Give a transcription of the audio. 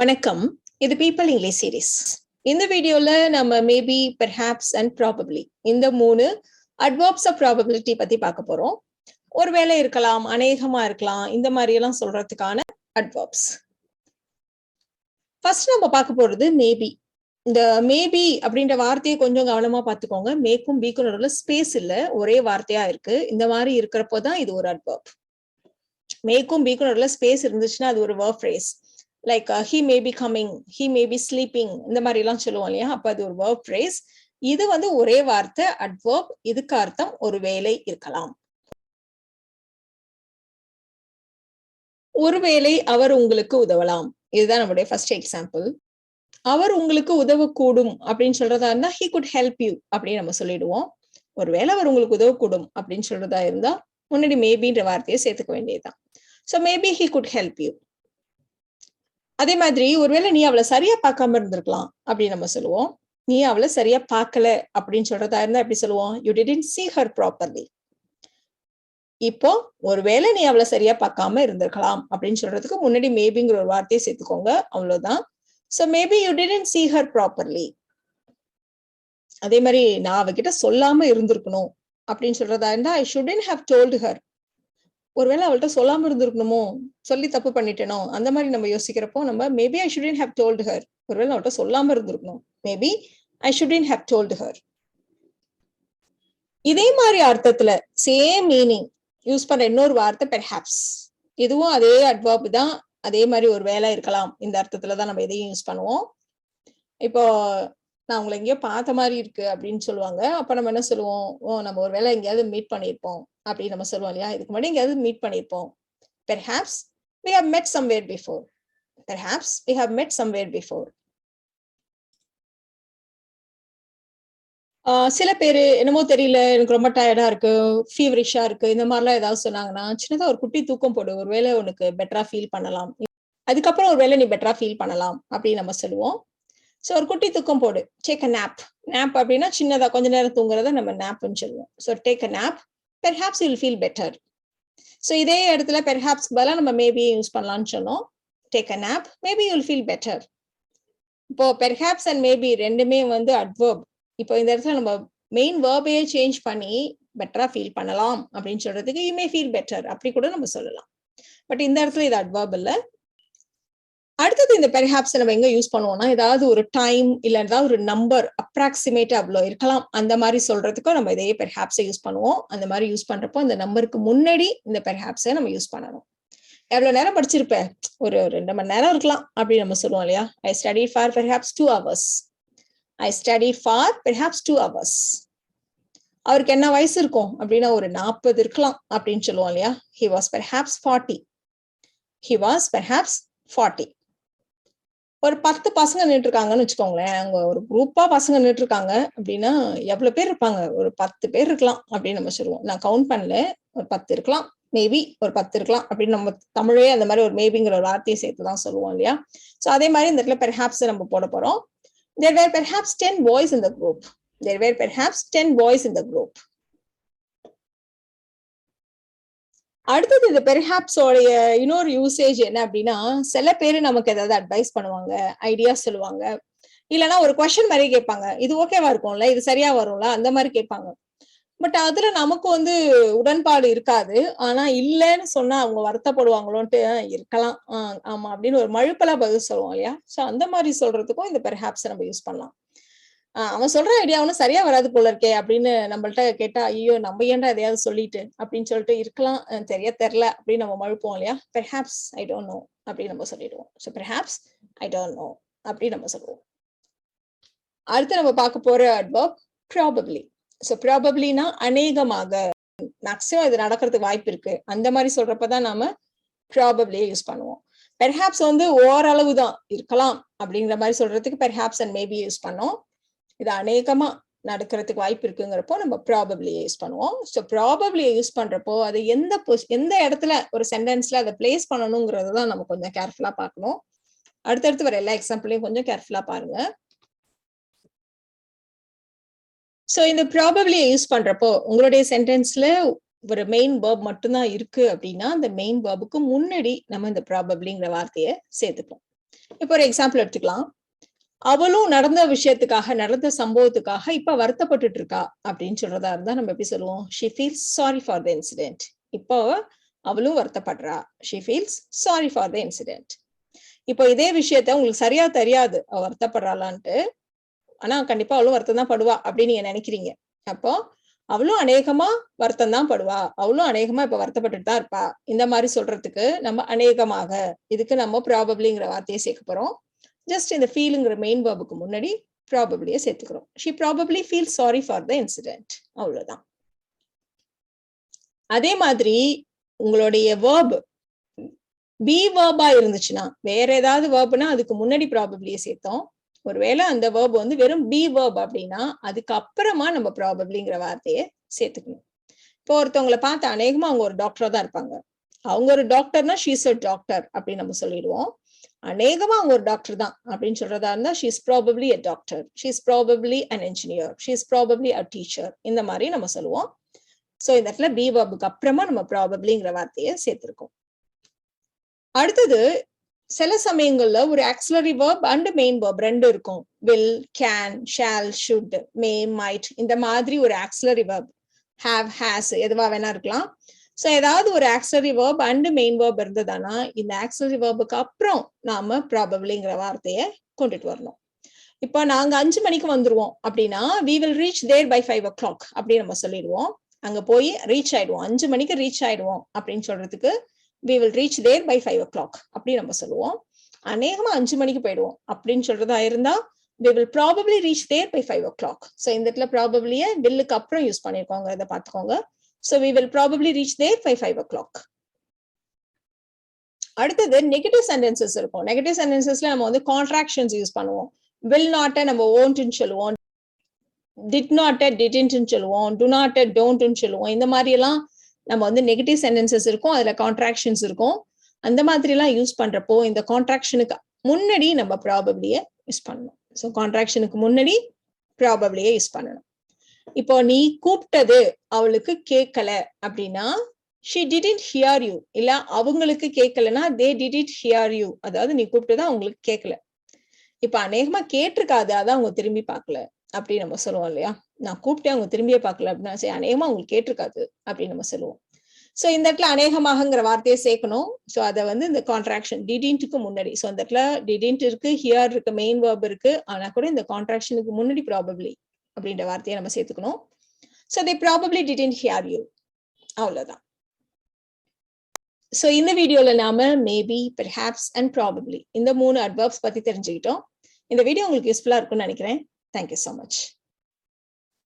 வணக்கம். இது people English series. இந்த வீடியோல நம்ம மேபி, பெர்ஹாப்ஸ் அண்ட் ப்ராபபிலி இந்த 3 adverbs of probability பத்தி பார்க்க போறோம். ஒருவேளை இருக்கலாம், அநேகமா இருக்கலாம், இந்த மாதிரி எல்லாம் சொல்றதுக்கான adverbs. ஃபர்ஸ்ட் நம்ம பார்க்க போறது மேபி. இந்த மேபி அப்படின்ற வார்த்தையை கொஞ்சம் கவனமா பார்த்துக்கோங்க. மேக்கும் பீக்கும் நடுவுல ஸ்பேஸ் இல்ல, ஒரே வார்த்தையா இருக்கு. இந்த மாதிரி இருக்கிறப்போதான் இது ஒரு adverb. மேக்கும் பீக்கும் நடுவுல ஸ்பேஸ் இருந்துச்சுன்னா அது ஒரு verb phrase. Like he may be coming, he may be sleeping, இந்த மாதிரி எல்லாம் சொல்லுவோம் இல்லையா? அப்ப அது ஒரு verb phrase. இது ஒரே வார்த்தை adverb. இதுக்கு அர்த்தம் ஒருவேளை இருக்கலாம். ஒருவேளை அவர் உங்களுக்கு உதவலாம். இதுதான் நம்முடைய ஃபர்ஸ்ட் எக்ஸாம்பிள். அவர் உங்களுக்கு உதவக்கூடும் அப்படின்னு சொல்றதா இருந்தா he could help you அப்படின்னு நம்ம சொல்லிடுவோம். ஒருவேளை அவர் உங்களுக்கு உதவக்கூடும் அப்படின்னு சொல்றதா இருந்தா முன்னாடி மேபின்ற வார்த்தையை சேர்த்துக்க வேண்டியதுதான். So maybe he could help you. அதே மாதிரி ஒருவேளை நீ அவளை சரியா பார்க்காம இருந்திருக்கலாம் அப்படின்னு நம்ம சொல்லுவோம். நீ அவளை சரியா பார்க்கல அப்படின்னு சொல்றதா இருந்தா எப்படி சொல்லுவோம்? You didn't see her properly. இப்போ ஒருவேளை நீ அவளை சரியா பார்க்காம இருந்திருக்கலாம் அப்படின்னு சொல்றதுக்கு முன்னாடி மேபிங்கிற ஒரு வார்த்தையை சேர்த்துக்கோங்க, அவ்வளவுதான். So maybe you didn't see her properly. அதே மாதிரி நான் அவகிட்ட சொல்லாம இருந்திருக்கணும் அப்படின்னு சொல்றதா இருந்தா I shouldn't have told her. ஒருவேளை அவள்கிட்ட சொல்லாம இருந்திருக்கணுமோ, சொல்லி தப்பு பண்ணிட்டேனோ, அந்த மாதிரி நம்ம யோசிக்கிறப்போ நம்ம maybe I shouldn't have told her. ஒருவேளை அவள்கிட்ட சொல்லாம இருந்திருக்கணும், maybe I shouldn't have told her. இதே மாதிரி அர்த்தத்துல சேம் மீனிங் யூஸ் பண்ற இன்னொரு வார்த்தை பெர்ஹாப்ஸ். இதுவும் அதே adverb தான், அதே மாதிரி ஒரு வேலை இருக்கலாம். இந்த அர்த்தத்துலதான் நம்ம எதையும் யூஸ் பண்ணுவோம். இப்போ நான் உங்களை எங்கேயோ பார்த்த மாதிரி இருக்கு அப்படின்னு சொல்லுவாங்க. அப்ப நம்ம என்ன சொல்லுவோம்? நம்ம ஒரு வேலை எங்கேயாவது மீட் பண்ணிருப்போம் அப்படின்னு நம்ம சொல்லுவோம் இல்லையா? இதுக்கு முன்னாடி எங்கேயாவது மீட் பண்ணிருப்போம். Perhaps we have met somewhere before. Perhaps we have met somewhere before. சில பேரு என்னமோ தெரியல, எனக்கு ரொம்ப டயர்டா இருக்கு, ஃபீவரிஷா இருக்கு, இந்த மாதிரிலாம் ஏதாவது சொன்னாங்கன்னா சின்னதா ஒரு குட்டி தூக்கம் போடு, ஒருவேளை உனக்கு பெட்டரா ஃபீல் பண்ணலாம், அதுக்கப்புறம் ஒருவேளை நீ பெட்டரா ஃபீல் பண்ணலாம் அப்படின்னு நம்ம சொல்லுவோம். சோ ஒரு குட்டி தூக்கம் போடு, டேக் அ நாப். நாப் அப்படின்னா சின்னதா கொஞ்ச நேரம் தூங்குறத நம்ம நாப்னு சொல்லுவோம். So take a nap, perhaps you will feel better. சோ இதே இடத்துல பெர்ஹாப்ஸ் பதிலா நம்ம மேபி யூஸ் பண்ணலாம்னு சொன்னோம். Take a nap, maybe you will feel better. இப்போ பெர்ஹாப்ஸ் அண்ட் மேபி ரெண்டுமே adverb. இப்போ இந்த இடத்துல நம்ம மெயின் வேர்பையே சேஞ்ச் பண்ணி பெட்டரா ஃபீல் பண்ணலாம் அப்படின்னு சொல்றதுக்கு யூ மே ஃபீல் பெட்டர் அப்படி கூட நம்ம சொல்லலாம். பட் இந்த இடத்துல இது adverb இல்ல. அடுத்தது இந்த பெர்ஹாப்ஸ் நம்ம எங்க யூஸ் பண்ணுவோம்னா, ஏதாவது ஒரு டைம் இல்ல ஏதாவது ஒரு நம்பர் அப்ராக்சிமேட்டா அவ்வளவு இருக்கலாம், அந்த மாதிரி சொல்றதுக்கும் நம்ம இதே பெர்ஹாப்ஸை யூஸ் பண்ணுவோம். அந்த மாதிரி யூஸ் பண்றப்போ அந்த நம்பருக்கு முன்னாடி இந்த பெர்ஹாப்ஸை நம்ம யூஸ் பண்ணணும். எவ்வளவு நேரம் படிச்சிருப்ப? ஒரு 2 மணி நேரம் இருக்கலாம் அப்படின்னு நம்ம சொல்லுவோம் இல்லையா? I studied for perhaps 2 hours. I studied for perhaps 2 hours. அவருக்கு என்ன வயசு இருக்கும் அப்படின்னா ஒரு 40 இருக்கலாம் அப்படின்னு சொல்லுவோம் இல்லையா? He was perhaps 40. He was perhaps 40. ஒரு 10 பசங்க நின்று இருக்காங்கன்னு வச்சுக்கோங்களேன். அவங்க ஒரு குரூப்பா பசங்க நின்று இருக்காங்க அப்படின்னா எவ்வளவு பேர் இருப்பாங்க? ஒரு 10 பேர் இருக்கலாம் அப்படின்னு நம்ம சொல்லுவோம். நான் கவுண்ட் பண்ணல, ஒரு 10 இருக்கலாம், மேபி ஒரு 10 இருக்கலாம் அப்படின்னு நம்ம தமிழே அந்த மாதிரி ஒரு மேபிங்கிற ஒரு வார்த்தையை சேர்த்துதான் சொல்லுவோம் இல்லையா? சோ அதே மாதிரி இந்த இடத்துல பெர்ஹாப்ஸ் நம்ம போட போறோம். There were perhaps 10 boys in the group. There were perhaps 10 boys in the group. அடுத்தது இந்த பெர்ஹாப்ஸோடைய இன்னொரு யூசேஜ் என்ன அப்படின்னா, சில பேரு நமக்கு ஏதாவது அட்வைஸ் பண்ணுவாங்க, ஐடியா சொல்லுவாங்க, இல்லைன்னா ஒரு கொஸ்டின் மாதிரி கேட்பாங்க. இது ஓகேவா இருக்கும்ல, இது சரியா வரும்ல, அந்த மாதிரி கேட்பாங்க. பட் அதுல நமக்கு உடன்பாடு இருக்காது. ஆனா இல்லைன்னு சொன்னா அவங்க வருத்தப்படுவாங்களோன்ட்டு இருக்கலாம், ஆமா அப்படின்னு ஒரு மழுப்பலா பதில் சொல்லுவோம் இல்லையா? சோ அந்த மாதிரி சொல்றதுக்கும் இந்த பெர்ஹாப்ஸ் நம்ம யூஸ் பண்ணலாம். அவன் சொல்ற ஐடியா ஒன்னும் சரியா வராது போல இருக்கே அப்படின்னு நம்மள்ட்ட கேட்டா, ஐயோ நம்ம ஏன்டா எதையாவது சொல்லிட்டு அப்படின்னு சொல்லிட்டு இருக்கலாம், சரியா தெரியல அப்படின்னு நம்ம மழுப்போம் இல்லையா? பெர்ஹாப்ஸ் ஐ டோன்ட் நோ அப்படின்னு நம்ம சொல்லிடுவோம். So perhaps I don't know அப்படின்னு நம்ம சொல்லுவோம். அடுத்து நம்ம பார்க்க போற adverb probably. சோ ப்ராபப்ளினா அநேகமாக, மேக்சிமம் இது நடக்கிறதுக்கு வாய்ப்பு இருக்கு, அந்த மாதிரி சொல்றப்பதான் நாம ப்ராபப்ளியே யூஸ் பண்ணுவோம். பெர்ஹாப்ஸ் ஓரளவுதான் இருக்கலாம் அப்படிங்கிற மாதிரி சொல்றதுக்கு பெர்ஹாப்ஸ் அண்ட் மேபி யூஸ் பண்ணோம். இது அநேகமா நடக்கிறதுக்கு வாய்ப்பு இருக்குங்கிறப்போ நம்ம ப்ராபப்ளியே யூஸ் பண்ணுவோம். ஸோ ப்ராபப்ளியை யூஸ் பண்றப்போ அது எந்த இடத்துல ஒரு சென்டென்ஸ்ல அதை பிளேஸ் பண்ணணுங்கிறதுதான் நம்ம கொஞ்சம் கேர்ஃபுல்லா பார்க்கணும். அடுத்தடுத்து வர எல்லா எக்ஸாம்பிளையும் கொஞ்சம் கேர்ஃபுல்லா பாருங்க. சோ இந்த ப்ராபப்ளியை யூஸ் பண்றப்போ உங்களுடைய சென்டென்ஸ்ல ஒரு மெயின் வேர்ப் மட்டும்தான் இருக்கு அப்படின்னா அந்த மெயின் வேர்புக்கு முன்னாடி நம்ம இந்த ப்ராபப்ளிங்கிற வார்த்தையை சேர்த்துப்போம். இப்போ ஒரு எக்ஸாம்பிள் எடுத்துக்கலாம். அவளும் நடந்த விஷயத்துக்காக, நடந்த சம்பவத்துக்காக இப்ப வருத்தப்பட்டுட்டு இருக்கா அப்படின்னு சொல்றதா இருந்தா நம்ம எப்படி சொல்லுவோம்? She feels sorry for the incident. இப்போ அவளும் வருத்தப்படுறா. She feels sorry for the incident. இப்போ இதே விஷயத்த உங்களுக்கு சரியா தெரியாது அவ வருத்தப்படுறாளான்ட்டு. ஆனா கண்டிப்பா அவளும் வருத்தம் தான் படுவா அப்படின்னு நீங்க நினைக்கிறீங்க. அப்போ அவளும் அநேகமா வருத்தம் தான் படுவா. அவளும் அநேகமா இப்ப வருத்தப்பட்டுட்டு தான் இருப்பா. இந்த மாதிரி சொல்றதுக்கு நம்ம அநேகமாக இதுக்கு நம்ம ப்ராபபிலிங்கிற வார்த்தையை சேர்க்க போறோம். ஜஸ்ட் இந்த ஃபீலுங்கிற மெயின் வேர்புக்கு முன்னாடி ப்ராபபிலியை சேர்த்துக்கிறோம். She probably feels sorry for the incident. அவ்வளவுதான். அதே மாதிரி உங்களுடைய வேர்ப் பி வேர்பா இருந்துச்சுன்னா, வேற ஏதாவது வேர்ப்னா அதுக்கு முன்னாடி ப்ராபபிலியை சேர்த்தோம். ஒருவேளை அந்த வேர்ப் வந்து வெறும் பி வேர்ப் அப்படின்னா அதுக்கு அப்புறமா நம்ம ப்ராபபிலிங்கிற வார்த்தையை சேர்த்துக்கணும். இப்போ ஒருத்தவங்களை பார்த்து அநேகமா அவங்க ஒரு டாக்டரா தான் இருப்பாங்க. அவங்க ஒரு டாக்டர்னா ஷீஸ் அ டாக்டர் அப்படின்னு நம்ம சொல்லிடுவோம். அநேகமா அவங்க ஒரு டாக்டர் தான் அப்படின்னு சொல்றதா இருந்தா she's probably a doctor, she's probably an engineer, she's probably a teacher, இந்த மாதிரி நம்ம சொல்லுவோம். சோ இந்த இடத்துல பி வேர்புக்கு அப்புறமா நம்ம ப்ராபபிலிங்கிற வார்த்தையை சேர்த்திருக்கோம். அடுத்தது சில சமயங்கள்ல ஒரு auxiliary verb and main verb ரெண்டு இருக்கும். Will, can, shall, should, may, might, இந்த மாதிரி ஒரு ஆக்சிலரி வேர்ப், ஹேவ், ஹேஸ், எதுவா வேணா இருக்கலாம். சோ ஏதாவது ஒரு auxiliary verb and main verb இருந்ததுன்னா இந்த ஆக்சிலரி வேர்புக்கு அப்புறம் நாம ப்ராபபிலிங்கிற வார்த்தையை கொண்டுட்டு வரணும். இப்போ நாங்க 5 மணிக்கு வந்துருவோம் அப்படின்னா we will reach there by 5 o'clock அப்படின்னு நம்ம சொல்லிடுவோம். அங்க போய் ரீச் ஆயிடுவோம், 5 மணிக்கு ரீச் ஆயிடுவோம் அப்படின்னு சொல்றதுக்கு we will reach there by 5 o'clock அப்படி நம்ம சொல்லுவோம். அநேகமா 5 மணிக்கு போயிடுவோம் அப்படின்னு சொல்றதா இருந்தா we will probably reach there by 5 o'clock. So இந்த இடத்துல probably willக்கு அப்புறம் யூஸ் பண்ணிருக்கோங்க, இதை பார்த்துக்கோங்க. So we will probably reach there by 5 o'clock. அடுத்தது நெகட்டிவ் சென்டென்சஸ் இருக்கும். நெகட்டிவ் சென்டென்சஸ்ல நம்ம வந்து கான்ட்ராக்ஷன்ஸ் யூஸ் பண்ணுவோம். will not நம்ம won't சொல்லுவோம், did not didn't சொல்லுவோம், do not don't சொல்லுவோம். இந்த மாதிரி எல்லாம் நம்ம வந்து நெகட்டிவ் சென்டென்சஸ் இருக்கும், அதுல கான்ட்ராக்ஷன்ஸ் இருக்கும். அந்த மாதிரி எல்லாம் யூஸ் பண்றப்போ இந்த கான்ட்ராக்ஷனுக்கு முன்னாடி நம்ம ப்ராபபிலியை யூஸ் பண்ணணும். ஸோ கான்ட்ராக்ஷனுக்கு முன்னாடி ப்ராபபிலியை யூஸ் பண்ணணும். இப்போ நீ கூப்பிட்டது அவளுக்கு கேட்கல அப்படின்னா she didn't hear you, இல்ல அவங்களுக்கு கேட்கலன்னா they didn't hear you, அதாவது நீ கூப்பிட்டது அவங்களுக்கு கேட்கல. இப்ப அநேகமா கேட்டிருக்காது, அதான் அவங்க திரும்பி பார்க்கல அப்படின்னு நம்ம சொல்லுவோம் இல்லையா? நான் கூப்பிட்டேன் அவங்க திரும்பியே பார்க்கல அப்படின்னா சரி அநேகமா அவங்களுக்கு கேட்டிருக்காது அப்படின்னு நம்ம சொல்லுவோம். சோ இந்த இடத்துல அநேகமாகங்கிற வார்த்தையை சேர்க்கணும். சோ அதை வந்து இந்த கான்ட்ராக்ஷன் டிடின்ட்டுக்கு முன்னாடி, சோ இந்த இடத்துல டிடின்ட் இருக்கு, ஹியர் இருக்கு, மெயின் வேர்ப் இருக்கு, ஆனா கூட இந்த கான்ட்ராக்ஷனுக்கு முன்னாடி ப்ராபபிலி அப்படின்ற வார்த்தையை நம்ம சேர்த்துக்கணும். So they probably didn't hear you, அவ்வளவுதான். சோ இந்த வீடியோல நாம மேபி, பெர்ஹாப்ஸ் அண்ட் ப்ராபபிலி இந்த 3 அட்வர்ப்ஸ் பத்தி தெரிஞ்சுக்கிட்டோம். இந்த வீடியோ உங்களுக்கு யூஸ்ஃபுல்லா இருக்கும்னு நினைக்கிறேன். Thank you so much.